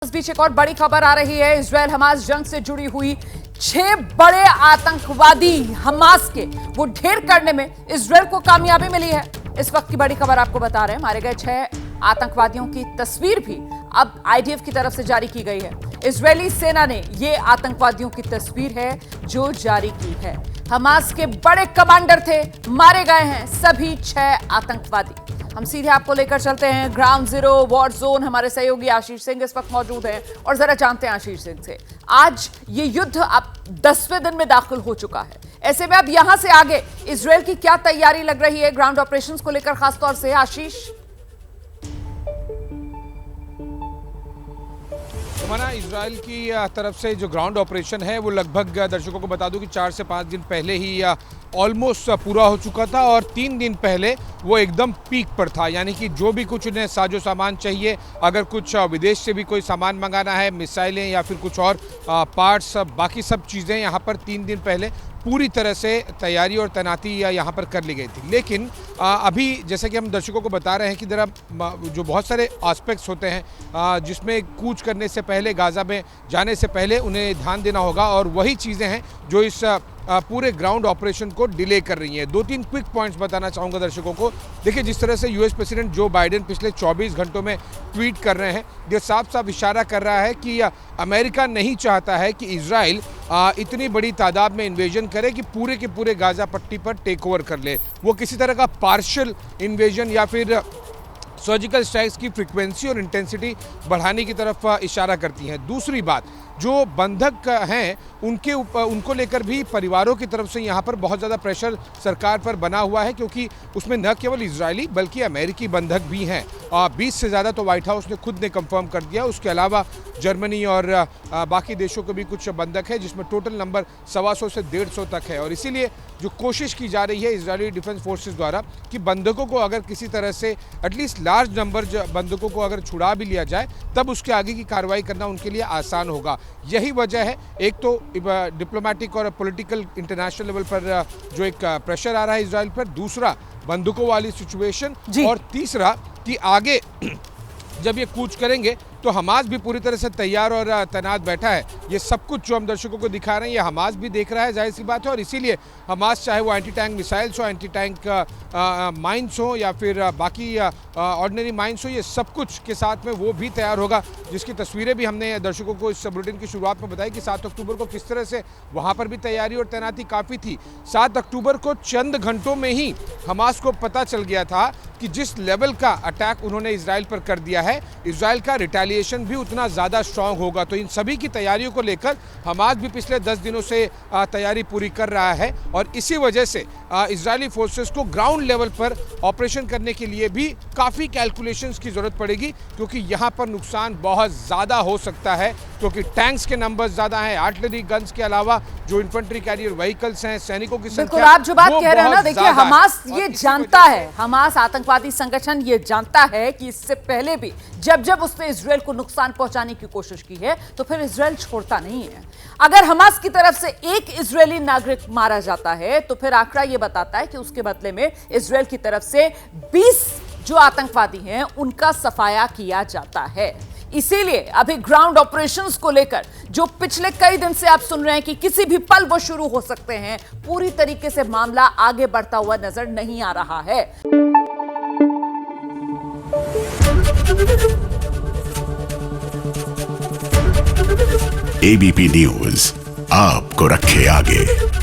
इस बीच एक और बड़ी खबर आ रही है। इजरायल हमास जंग से जुड़ी हुई 6 बड़े आतंकवादी हमास के वो ढेर करने में इजरायल को कामयाबी मिली है। इस वक्त की बड़ी खबर आपको बता रहे हैं। मारे गए 6 आतंकवादियों की तस्वीर भी अब आईडीएफ की तरफ से जारी की गई है। इजरायली सेना ने ये आतंकवादियों की तस्वीर है जो जारी की है। हमास के बड़े कमांडर थे, मारे गए हैं सभी 6 आतंकवादी। हम सीधे आपको लेकर चलते हैं ग्राउंड जीरो वॉर जोन। हमारे सहयोगी आशीष सिंह इस वक्त मौजूद हैं और जरा जानते हैं आशीष सिंह से, आज ये युद्ध अब 10वें दिन में दाखिल हो चुका है। ऐसे में अब यहां से आगे इजरायल की क्या तैयारी लग रही है ग्राउंड ऑपरेशंस को लेकर, खासतौर से आशीष? इजराइल की तरफ से जो ग्राउंड ऑपरेशन है वो लगभग दर्शकों को बता दूं कि 4 से 5 दिन पहले ही ऑलमोस्ट पूरा हो चुका था और 3 दिन पहले वो एकदम पीक पर था। यानी कि जो भी कुछ उन्हें साजो सामान चाहिए, अगर कुछ विदेश से भी कोई सामान मंगाना है, मिसाइलें या फिर कुछ और पार्ट्स, बाकी सब चीज़ें यहाँ पर 3 दिन पहले पूरी तरह से तैयारी और तैनाती यहाँ पर कर ली गई थी। लेकिन अभी जैसे कि हम दर्शकों को बता रहे हैं कि जरा जो बहुत सारे एस्पेक्ट्स होते हैं जिसमें कूच करने से पहले, गाज़ा में जाने से पहले उन्हें ध्यान देना होगा, और वही चीज़ें हैं जो इस पूरे ग्राउंड ऑपरेशन को डिले कर रही हैं। 2-3 क्विक पॉइंट्स बताना चाहूँगा दर्शकों को। देखिए, जिस तरह से यूएस प्रेसिडेंट जो बाइडेन पिछले 24 घंटों में ट्वीट कर रहे हैं, ये साफ साफ इशारा कर रहा है कि अमेरिका नहीं चाहता है कि इजराइल इतनी बड़ी तादाद में इन्वेजन करे कि पूरे के पूरे गाज़ा पट्टी पर टेक ओवर कर ले। वो किसी तरह का पार्शियल इन्वेजन या फिर सर्जिकल स्ट्राइक्स की फ्रीक्वेंसी और इंटेंसिटी बढ़ाने की तरफ इशारा करती हैं। दूसरी बात, जो बंधक हैं उनको लेकर भी परिवारों की तरफ से यहाँ पर बहुत ज़्यादा प्रेशर सरकार पर बना हुआ है, क्योंकि उसमें न केवल इजरायली बल्कि अमेरिकी बंधक भी हैं। 20 से ज़्यादा तो व्हाइट हाउस ने खुद ने कंफर्म कर दिया। उसके अलावा जर्मनी और बाकी देशों के भी कुछ बंधक है, जिसमें टोटल नंबर 125 से 150 तक है। और इसीलिए जो कोशिश की जा रही है इजरायली डिफेंस फोर्सेस द्वारा कि बंधकों को अगर किसी तरह से एटलीस्ट लार्ज नंबर बंधकों को अगर छुड़ा भी लिया जाए, तब उसके आगे की कार्रवाई करना उनके लिए आसान होगा। यही वजह है, एक तो डिप्लोमेटिक और पॉलिटिकल इंटरनेशनल लेवल पर जो एक प्रेशर आ रहा है इजराइल पर, दूसरा बंदूकों वाली सिचुएशन, और तीसरा कि आगे जब ये कूच करेंगे तो हमास भी पूरी तरह से तैयार और तैनात बैठा है। ये सब कुछ जो हम दर्शकों को दिखा रहे हैं ये हमास भी देख रहा है, जाहिर सी बात है। और इसीलिए हमास, चाहे वो एंटी टैंक मिसाइल्स हो, एंटी टैंक माइंस हो या फिर बाकी ऑर्डिनरी माइंस हो, ये सब कुछ के साथ में वो भी तैयार होगा, जिसकी तस्वीरें भी हमने दर्शकों को इस बुलेटिन की शुरुआत में बताई कि 7 अक्टूबर को किस तरह से वहाँ पर भी तैयारी और तैनाती काफ़ी थी। 7 अक्टूबर को चंद घंटों में ही हमास को पता चल गया था कि जिस लेवल का अटैक उन्होंने इजराइल पर कर दिया है, इजराइल का रिटेलिएशन भी उतना ज़्यादा स्ट्रांग होगा। तो इन सभी की तैयारियों को लेकर हमास भी पिछले 10 दिनों से तैयारी पूरी कर रहा है, और इसी वजह से इजरायली फोर्सेस को ग्राउंड लेवल पर ऑपरेशन करने के लिए भी काफ़ी कैलकुलेशंस की ज़रूरत पड़ेगी, क्योंकि यहाँ पर नुकसान बहुत ज़्यादा हो सकता है, क्योंकि टैंक्स के नंबर्स ज़्यादा हैं, आर्टिलरी गन्स के अलावा जो इन्फेंट्री कैरियर व्हीकल्स हैं, सैनिकों की संख्या, आप जो बात कह रहे हैं ना, देखिए हमास ये जानता है, हमास आतंकवादी संगठन ये जानता है कि इससे पहले भी जब उसने इजरायल को नुकसान पहुंचाने की कोशिश की है तो फिर इजरायल छोड़ता नहीं है। अगर हमास की तरफ से एक इजरायली नागरिक मारा जाता है तो फिर आंकड़ा ये बताता है कि उसके बदले में इजरायल की तरफ से 20 जो आतंकवादी हैं उनका सफाया किया जाता है। इसीलिए अभी ग्राउंड ऑपरेशंस को लेकर जो पिछले कई दिन से आप सुन रहे हैं कि किसी भी पल वो शुरू हो सकते हैं, पूरी तरीके से मामला आगे बढ़ता हुआ नजर नहीं आ रहा है। एबीपी न्यूज आपको रखे आगे।